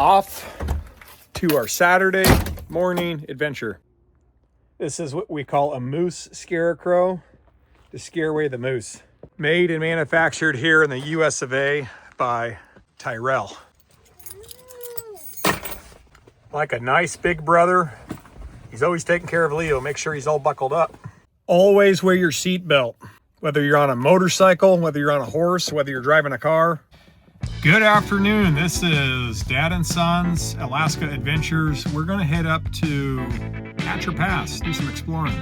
Off to our Saturday morning adventure. This is what we call a moose scarecrow to scare away the moose. Made and manufactured here in the US of A by Tyrell. Like a nice big brother, he's always taking care of Leo. Make sure he's all buckled up. Always wear your seatbelt, whether you're on a motorcycle, whether you're on a horse, whether you're driving a car. Good afternoon. This is Dad and Son's Alaska Adventures. We're going to head up to Patcher Pass, do some exploring.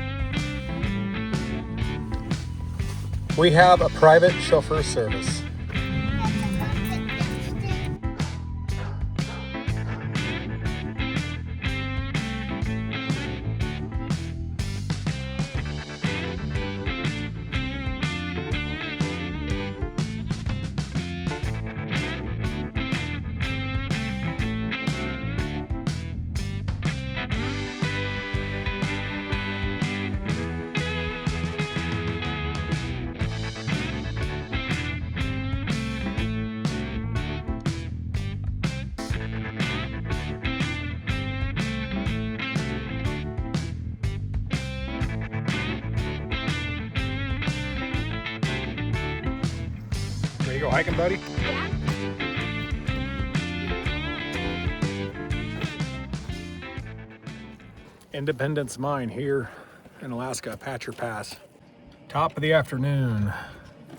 We have a private chauffeur service. Ready to go hiking, buddy? Yeah. Independence Mine here in Alaska, Patcher Pass. Top of the afternoon.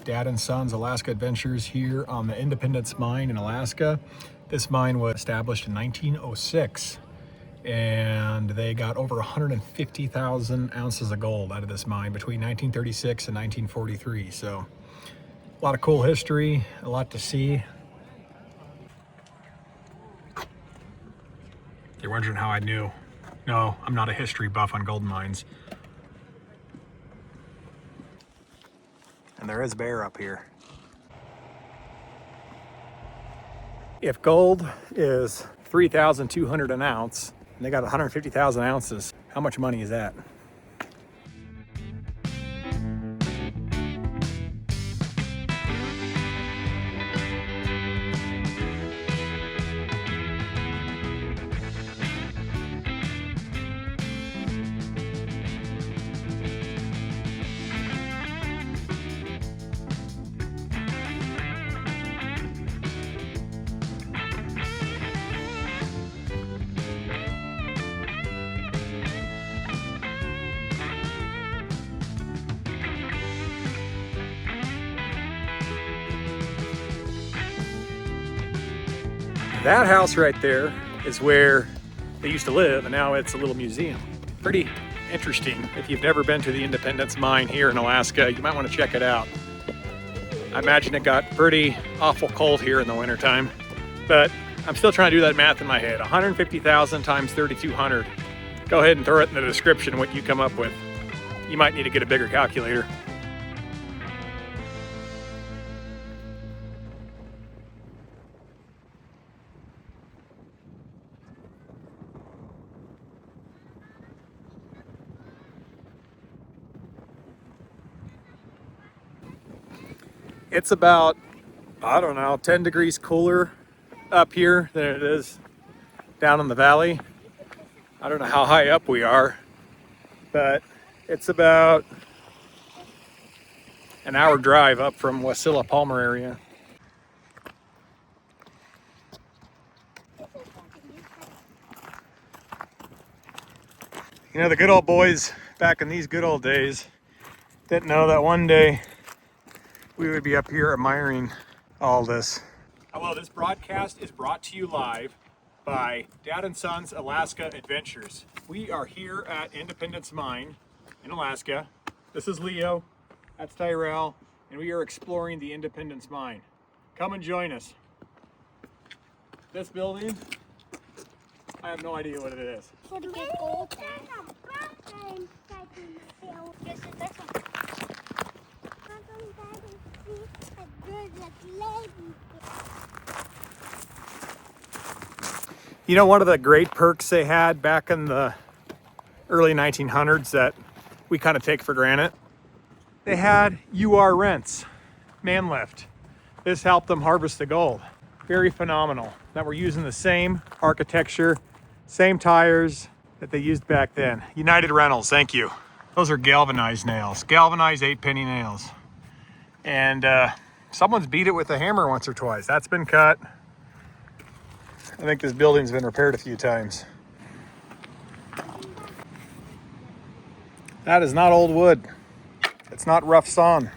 Dad and Son's Alaska Adventures here on the Independence Mine in Alaska. This mine was established in 1906 and they got over 150,000 ounces of gold out of this mine between 1936 and 1943. So a lot of cool history, a lot to see. You're wondering how I knew. No, I'm not a history buff on gold mines. And there is bear up here. If gold is 3,200 an ounce, and they got 150,000 ounces, how much money is that? That house right there is where they used to live, and now it's a little museum. Pretty interesting. If you've never been to the Independence Mine here in Alaska, you might want to check it out. I imagine it got pretty awful cold here in the wintertime, but I'm still trying to do that math in my head. 150,000 times 3,200. Go ahead and throw it in the description what you come up with. You might need to get a bigger calculator. It's about, I don't know, 10 degrees cooler up here than it is down in the valley. I don't know how high up we are, but it's about an hour drive up from Wasilla Palmer area. You know, the good old boys back in these good old days didn't know that one day we would be up here admiring all this. Hello, this broadcast is brought to you live by Dad and Son's Alaska Adventures. We are here at Independence Mine in Alaska. This is Leo, that's Tyrell, and we are exploring the Independence Mine. Come and join us. This building, I have no idea what it is. You know, one of the great perks they had back in the early 1900s that we kind of take for granted, they had UR rents, man lift. This helped them harvest the gold. very phenomenal that we're using the same architecture, same tires that they used back then. United Rentals, thank you. Those are galvanized nails, galvanized 8-penny nails. And someone's beat it with a hammer once or twice. That's been cut. I think this building's been repaired a few times. That is not old wood. It's not rough sawn.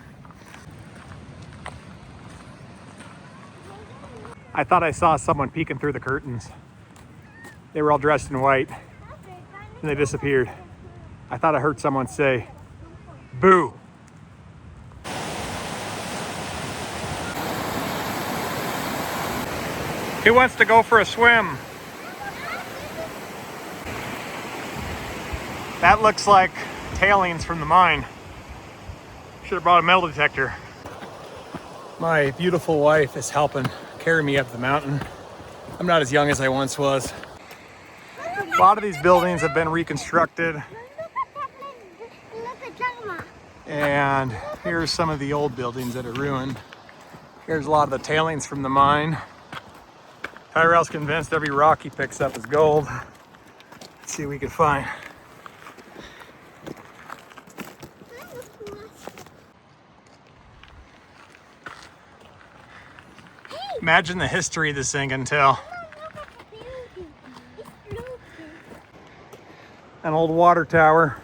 I thought I saw someone peeking through the curtains. They were all dressed in white and they disappeared. I thought I heard someone say, "Boo." Who wants to go for a swim? That looks like tailings from the mine. Should have brought a metal detector. My beautiful wife is helping carry me up the mountain. I'm not as young as I once was. A lot of these buildings have been reconstructed. And here's some of the old buildings that are ruined. Here's a lot of the tailings from the mine. Tyrell's convinced every rock he picks up is gold. Let's see what we can find. Imagine the history this thing can tell. An old water tower.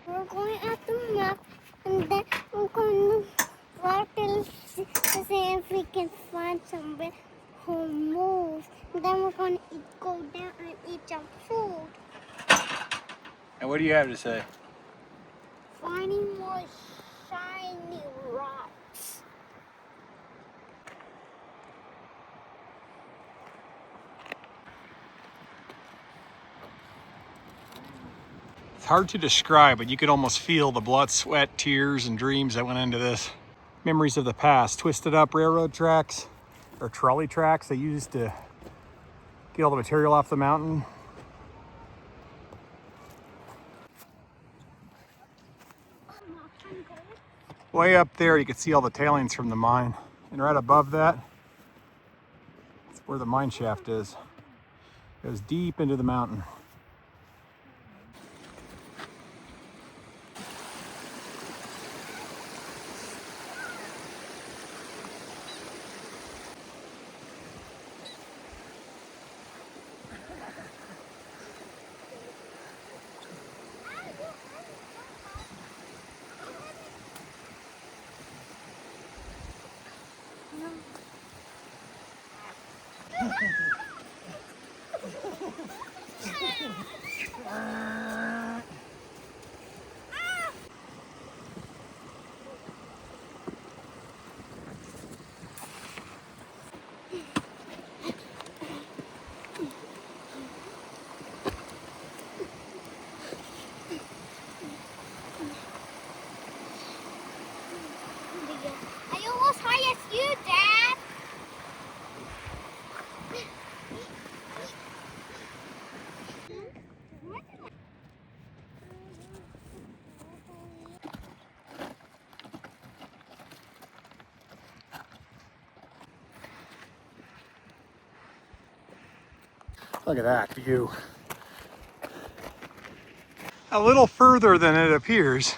We're going up the map and then we're going to walk to see if we can find somewhere who moves. And then we're going to go down and eat some food. And what do you have to say? Finding more shiny rocks. It's hard to describe, but you could almost feel the blood, sweat, tears, and dreams that went into this. Memories of the past, twisted up railroad tracks or trolley tracks they used to get all the material off the mountain. Way up there, you can see all the tailings from the mine. And right above that, that's where the mine shaft is. It goes deep into the mountain. Are you as high as you, Dad? Look at that view. A little further than it appears.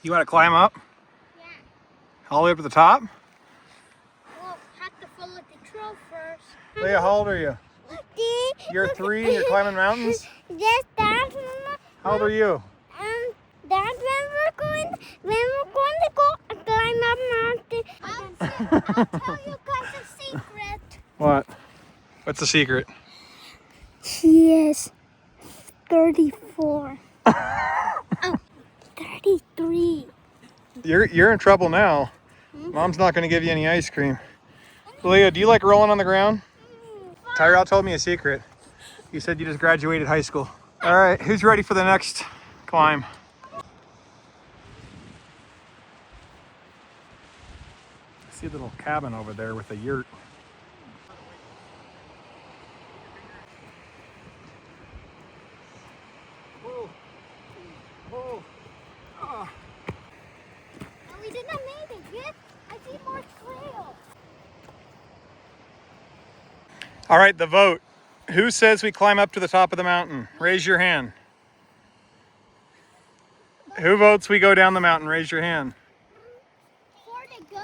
You want to climb up? Yeah. All the way up to the top? Well, have to follow the trail first. Leah, how old are you? You're 3 and you're climbing mountains? Yes, Dad. Mama. How old are you? Dad, when we're going to go climb up mountain, I'll tell you guys a secret. What? What's the secret? She is 34. Oh, 33. You're in trouble now. Mom's not going to give you any ice cream. Leah, do you like rolling on the ground? Tyrell told me a secret. You said you just graduated high school. All right, who's ready for the next climb? See a little cabin over there with a yurt. Oh. Oh. Oh. And we did not make it yet. I see more trails. All right, the vote. Who says we climb up to the top of the mountain? Raise your hand. Who votes we go down the mountain? Raise your hand. For to go,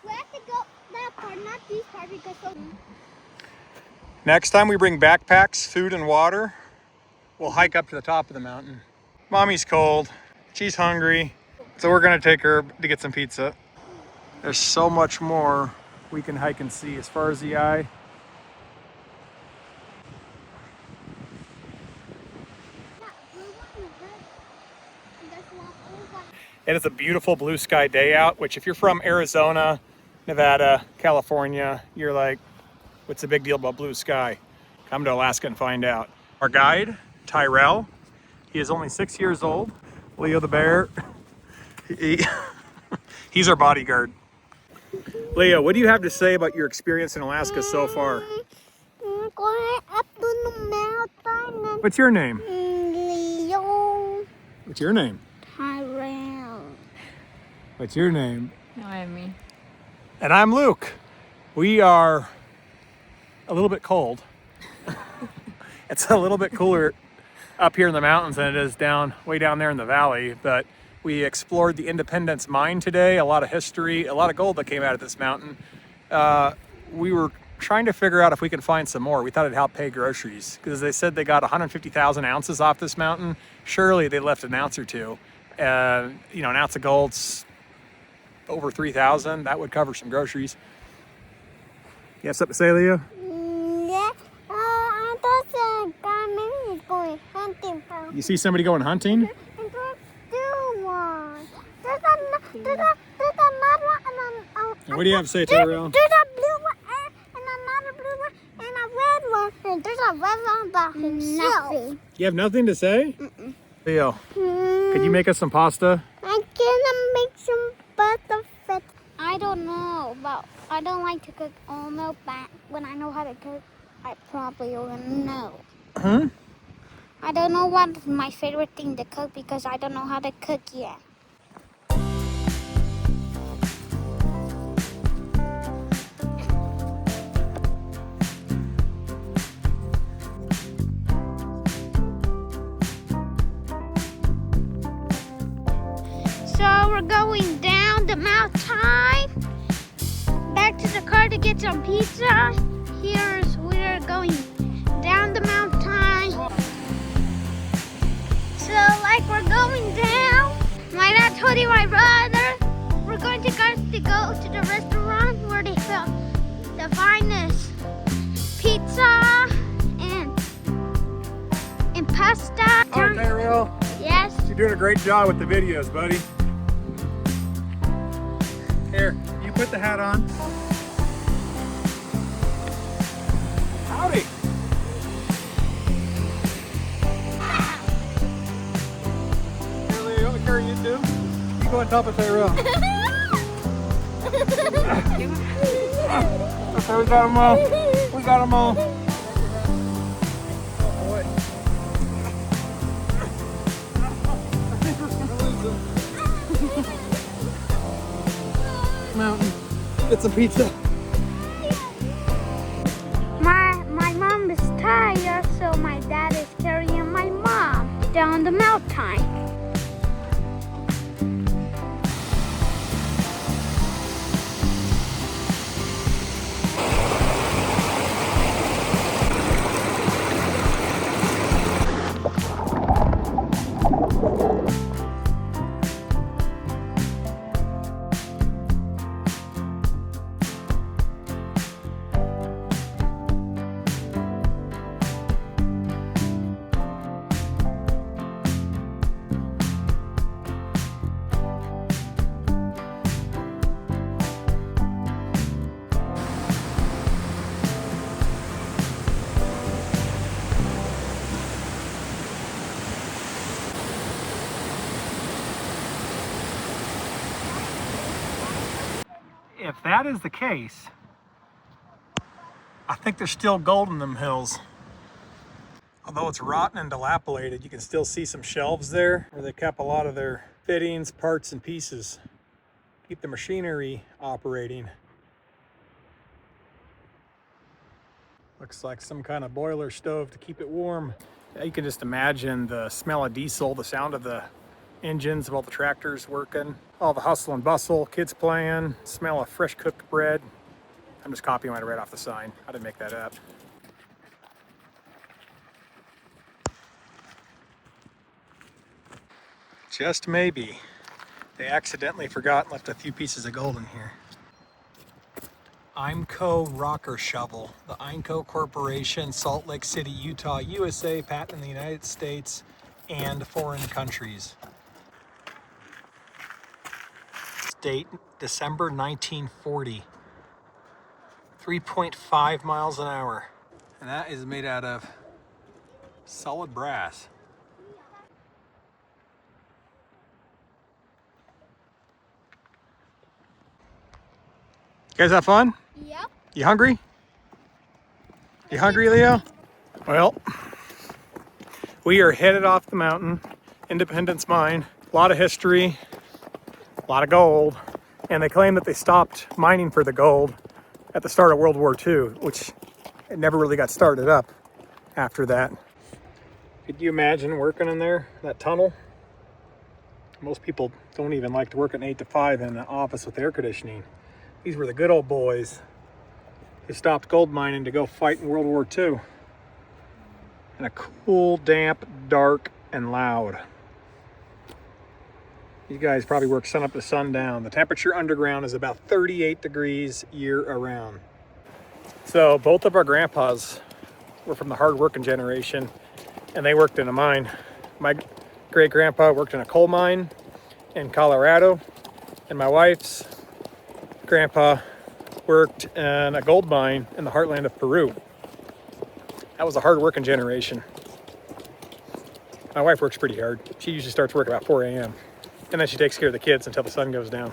we have to go that part, not this part, because so. Next time we bring backpacks, food, and water, we'll hike up to the top of the mountain. Mommy's cold. She's hungry. So we're gonna take her to get some pizza. There's so much more we can hike and see as far as the eye. It is a beautiful blue sky day out, which if you're from Arizona, Nevada, California, you're like, what's the big deal about blue sky? Come to Alaska and find out. Our guide, Tyrell, he is only 6 years old. Leo the bear, he's our bodyguard. Leo, what do you have to say about your experience in Alaska so far? We're going up to the mountain. What's your name? Leo. What's your name? Tyrell. What's your name? Noemi. And I'm Luke. We are a little bit cold. It's a little bit cooler up here in the mountains than it is way down there in the valley, but we explored the Independence Mine today, a lot of history, a lot of gold that came out of this mountain. We were trying to figure out if we could find some more. We thought it'd help pay groceries because they said they got 150,000 ounces off this mountain. Surely they left an ounce or two. An ounce of gold's over 3,000. That would cover some groceries. You have something to say, Leo? Yeah. I thought the guy maybe he's going hunting. You see somebody going hunting? And there's two ones. There's another one. And what do you have to say, Tyrell? There's a blue one and another blue one and a red one. And there's a red one by himself. Nothing. You have nothing to say? Mm-mm. Leo, could you make us some pasta? I can make some butter fat. I don't know, but I don't like to cook all milk, but when I know how to cook, I probably will know. Huh? I don't know what's my favorite thing to cook because I don't know how to cook yet. So we're going down the mountain, back to the car to get some pizza. We're going down the mountain. So like we're going down, my dad told my brother, we're going to go to the restaurant where they sell the finest pizza and pasta. All right, Tyrell. Yes. You're doing a great job with the videos, buddy. Here, you put the hat on. Howdy. Here, Leo, you want me to carry you too? You go on top of Tyrell. Okay, we got them all. We got them all. Oh boy. I think we're gonna lose them. Mountain. Get some pizza. My mom is tired, so my dad is carrying my mom down the mountain. if that is the case, I think there's still gold in them hills. Although it's rotten and dilapidated, you can still see some shelves there where they kept a lot of their fittings, parts, and pieces. Keep the machinery operating. Looks like some kind of boiler stove to keep it warm. Yeah, you can just imagine the smell of diesel, the sound of the engines of all the tractors working, all the hustle and bustle, kids playing, smell of fresh cooked bread. I'm just copying what I read off the sign. I didn't make that up. Just maybe they accidentally forgot and left a few pieces of gold in here. IMCO rocker shovel. The IMCO Corporation, Salt Lake City, Utah, USA, patent in the United States and foreign countries. Date, December 1940. 3.5 miles an hour. And that is made out of solid brass. You guys have fun? Yep. You hungry? You hungry, Leo? Well, we are headed off the mountain, Independence Mine. A lot of history, a lot of gold, and they claim that they stopped mining for the gold at the start of World War II, which it never really got started up after that. Could you imagine working in there, that tunnel? Most people don't even like to work at 8 to 5 in an office with air conditioning. These were the good old boys who stopped gold mining to go fight in World War II. And a cool, damp, dark, and loud. You guys probably work sun up to sundown. The temperature underground is about 38 degrees year around. So both of our grandpas were from the hard-working generation, and they worked in a mine. My great-grandpa worked in a coal mine in Colorado, and my wife's grandpa worked in a gold mine in the heartland of Peru. That was a hard-working generation. My wife works pretty hard. She usually starts work about 4 a.m. and then she takes care of the kids until the sun goes down.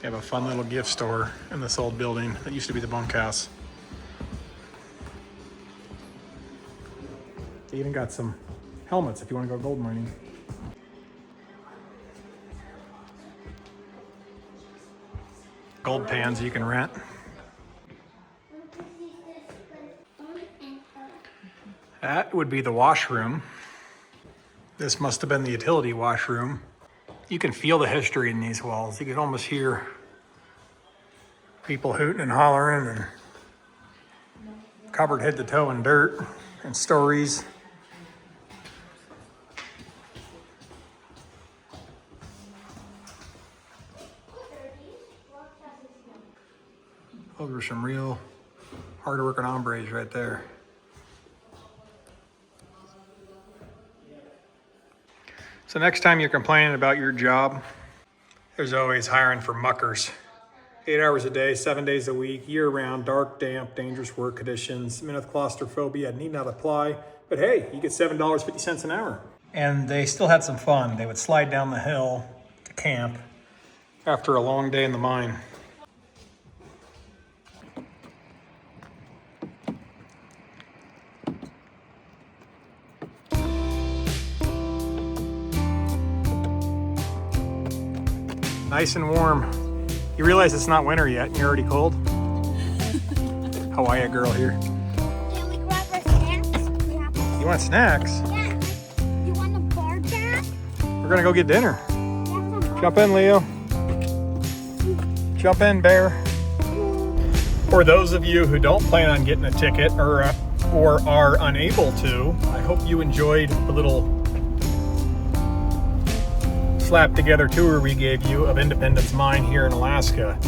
They have a fun little gift store in this old building that used to be the bunkhouse. They even got some helmets if you want to go gold mining. Gold pans you can rent. That would be the washroom. This must have been the utility washroom. You can feel the history in these walls. You can almost hear people hooting and hollering and covered head to toe in dirt and stories. Those are some real hard-working hombres right there. So next time you're complaining about your job, there's always hiring for muckers. 8 hours a day, 7 days a week, year-round, dark, damp, dangerous work conditions. Men with claustrophobia need not apply, but hey, you get $7.50 an hour. And they still had some fun. They would slide down the hill to camp after a long day in the mine. Nice and warm. You realize it's not winter yet and you're already cold? Hawaii girl here. Can we grab our snacks? Yeah. You want snacks? Yeah. You want a bar jack? We're gonna go get dinner. Jump in, Leo. Jump in, bear. For those of you who don't plan on getting a ticket or are unable to, I hope you enjoyed the little slap together tour we gave you of Independence Mine here in Alaska.